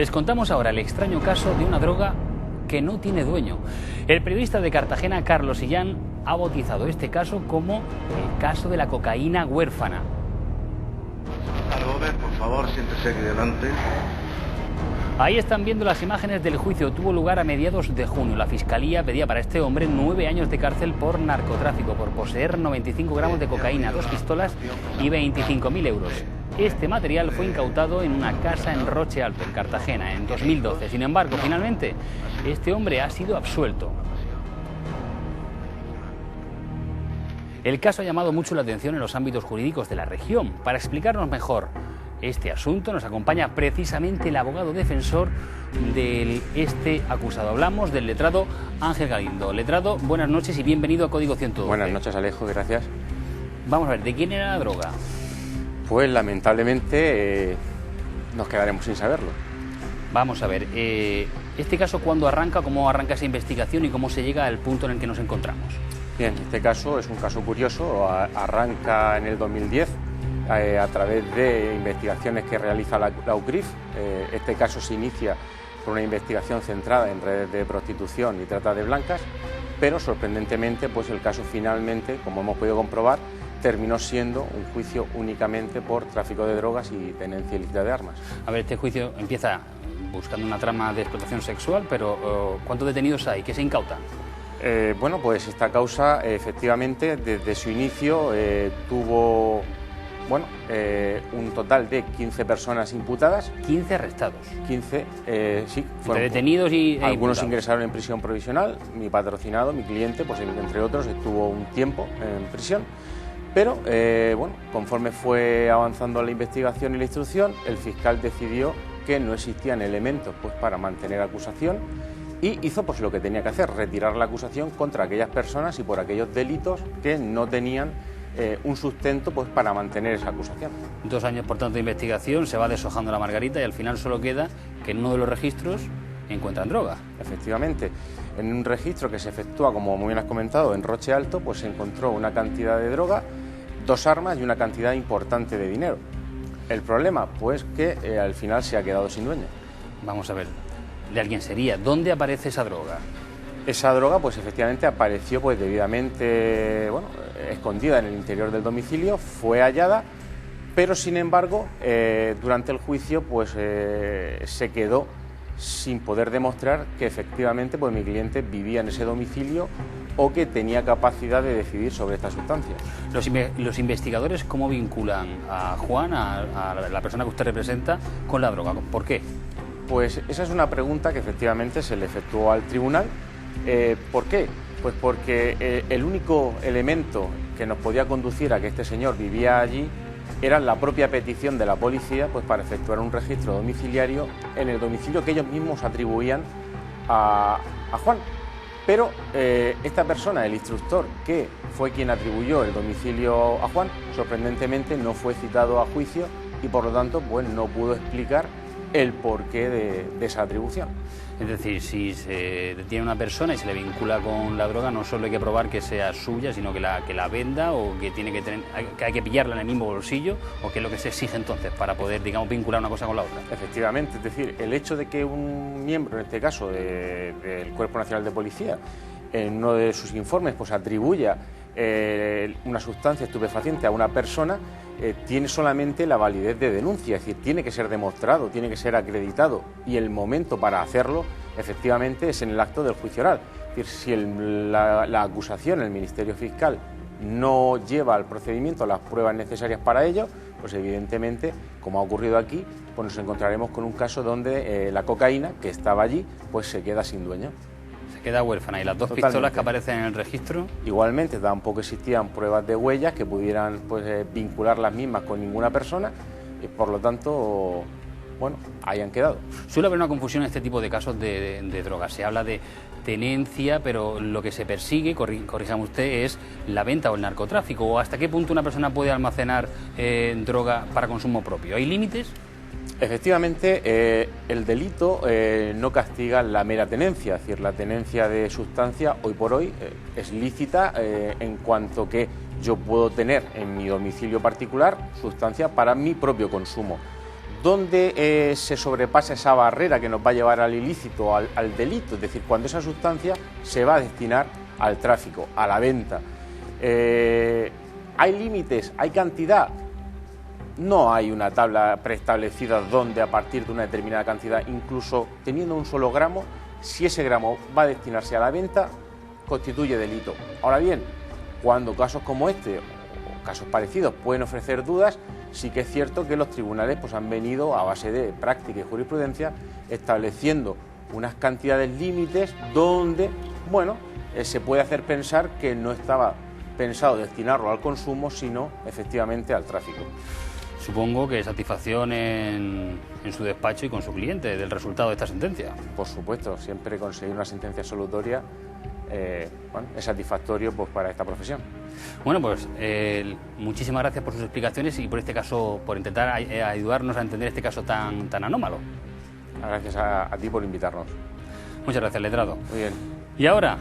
Les contamos ahora el extraño caso de una droga que no tiene dueño. El periodista de Cartagena, Carlos Sillán, ha bautizado este caso como el caso de la cocaína huérfana. Robert, por favor, siéntese aquí delante. Ahí están viendo las imágenes del juicio. Tuvo lugar a mediados de junio. La Fiscalía pedía para este hombre 9 años de cárcel por narcotráfico, por poseer 95 gramos de cocaína, 2 pistolas y 25.000 euros. Este material fue incautado en una casa en Roche Alto, en Cartagena, en 2012. Sin embargo, finalmente, este hombre ha sido absuelto. El caso ha llamado mucho la atención en los ámbitos jurídicos de la región. Para explicarnos mejor este asunto nos acompaña precisamente el abogado defensor de este acusado. Hablamos del letrado Ángel Galindo. Letrado, buenas noches y bienvenido a Código 112. Buenas noches, Alejo, gracias. Vamos a ver, ¿de quién era la droga? Pues lamentablemente nos quedaremos sin saberlo. Vamos a ver, este caso, ¿cuándo arranca? ¿Cómo arranca esa investigación y cómo se llega al punto en el que nos encontramos? Bien, este caso es un caso curioso, arranca en el 2010 a través de investigaciones que realiza la UCRIF. Este caso se inicia por una investigación centrada en redes de prostitución y trata de blancas, pero sorprendentemente pues el caso finalmente, como hemos podido comprobar, terminó siendo un juicio únicamente por tráfico de drogas y tenencia ilícita de armas. A ver, este juicio empieza buscando una trama de explotación sexual, pero ¿cuántos detenidos hay? ¿Qué se incautan? Bueno, pues esta causa efectivamente desde su inicio tuvo un total de 15 personas imputadas. 15 arrestados. 15, sí. Fueron detenidos y algunos imputados. ingresaron en prisión provisional. Mi patrocinado, mi cliente, pues entre otros, estuvo un tiempo en prisión. Pero, conforme fue avanzando la investigación y la instrucción, el fiscal decidió que no existían elementos pues, para mantener acusación y hizo pues, lo que tenía que hacer, retirar la acusación contra aquellas personas y por aquellos delitos que no tenían un sustento pues, para mantener esa acusación. 2 años, por tanto, de investigación, se va deshojando la margarita y al final solo queda que en uno de los registros encuentran droga. Efectivamente, en un registro que se efectúa, como muy bien has comentado, en Roche Alto, pues se encontró una cantidad de droga, 2 armas y una cantidad importante de dinero. El problema, pues, que al final se ha quedado sin dueño. Vamos a ver, ¿de alguien sería? ¿Dónde aparece esa droga? Esa droga, pues efectivamente apareció pues debidamente, escondida en el interior del domicilio, fue hallada, pero sin embargo, durante el juicio, pues se quedó sin poder demostrar que efectivamente pues mi cliente vivía en ese domicilio o que tenía capacidad de decidir sobre esta sustancia. Los investigadores, ¿cómo vinculan a Juan, a la persona que usted representa, con la droga? ¿Por qué? Pues esa es una pregunta que efectivamente se le efectuó al tribunal. ¿Por qué? Pues porque el único elemento que nos podía conducir a que este señor vivía allí era la propia petición de la policía pues para efectuar un registro domiciliario en el domicilio que ellos mismos atribuían a Juan. Pero esta persona, el instructor, que fue quien atribuyó el domicilio a Juan, sorprendentemente no fue citado a juicio y por lo tanto pues no pudo explicar el porqué de esa atribución. Es decir, si se detiene a una persona y se le vincula con la droga, no solo hay que probar que sea suya, sino que la venda o que hay que pillarla en el mismo bolsillo, o qué es lo que se exige entonces para poder, digamos, vincular una cosa con la otra. Efectivamente, es decir, el hecho de que un miembro, en este caso del Cuerpo Nacional de Policía, en uno de sus informes pues atribuya una sustancia estupefaciente a una persona, tiene solamente la validez de denuncia, es decir, tiene que ser demostrado, tiene que ser acreditado y el momento para hacerlo efectivamente es en el acto del juicio oral. Es decir, si la acusación, el Ministerio Fiscal, no lleva al procedimiento las pruebas necesarias para ello, pues evidentemente, como ha ocurrido aquí, pues nos encontraremos con un caso donde la cocaína que estaba allí pues se queda sin dueño. Queda huérfana. ¿Y las 2 pistolas que aparecen en el registro? Igualmente, tampoco existían pruebas de huellas que pudieran pues, vincular las mismas con ninguna persona y por lo tanto, ahí han quedado. Suele haber una confusión en este tipo de casos de drogas. Se habla de tenencia, pero lo que se persigue, corríjame usted, es la venta o el narcotráfico. ¿O hasta qué punto una persona puede almacenar droga para consumo propio? ¿Hay límites? Efectivamente, el delito no castiga la mera tenencia, es decir, la tenencia de sustancia hoy por hoy es lícita en cuanto que yo puedo tener en mi domicilio particular sustancia para mi propio consumo. donde se sobrepasa esa barrera que nos va a llevar al ilícito, al delito, es decir, cuando esa sustancia se va a destinar al tráfico, a la venta. ¿Hay límites? ¿Hay cantidad? No hay una tabla preestablecida donde a partir de una determinada cantidad, incluso teniendo un solo gramo, si ese gramo va a destinarse a la venta, constituye delito. Ahora bien, cuando casos como este o casos parecidos pueden ofrecer dudas, sí que es cierto que los tribunales pues, han venido a base de práctica y jurisprudencia estableciendo unas cantidades límites donde, bueno, se puede hacer pensar que no estaba pensado destinarlo al consumo, sino efectivamente al tráfico. Supongo que satisfacción en su despacho y con su cliente del resultado de esta sentencia. Por supuesto, siempre conseguir una sentencia absolutoria bueno, es satisfactorio pues, para esta profesión. Bueno, pues muchísimas gracias por sus explicaciones y por este caso, por intentar ayudarnos a entender este caso tan anómalo. Gracias a ti por invitarnos. Muchas gracias, letrado. Muy bien. Y ahora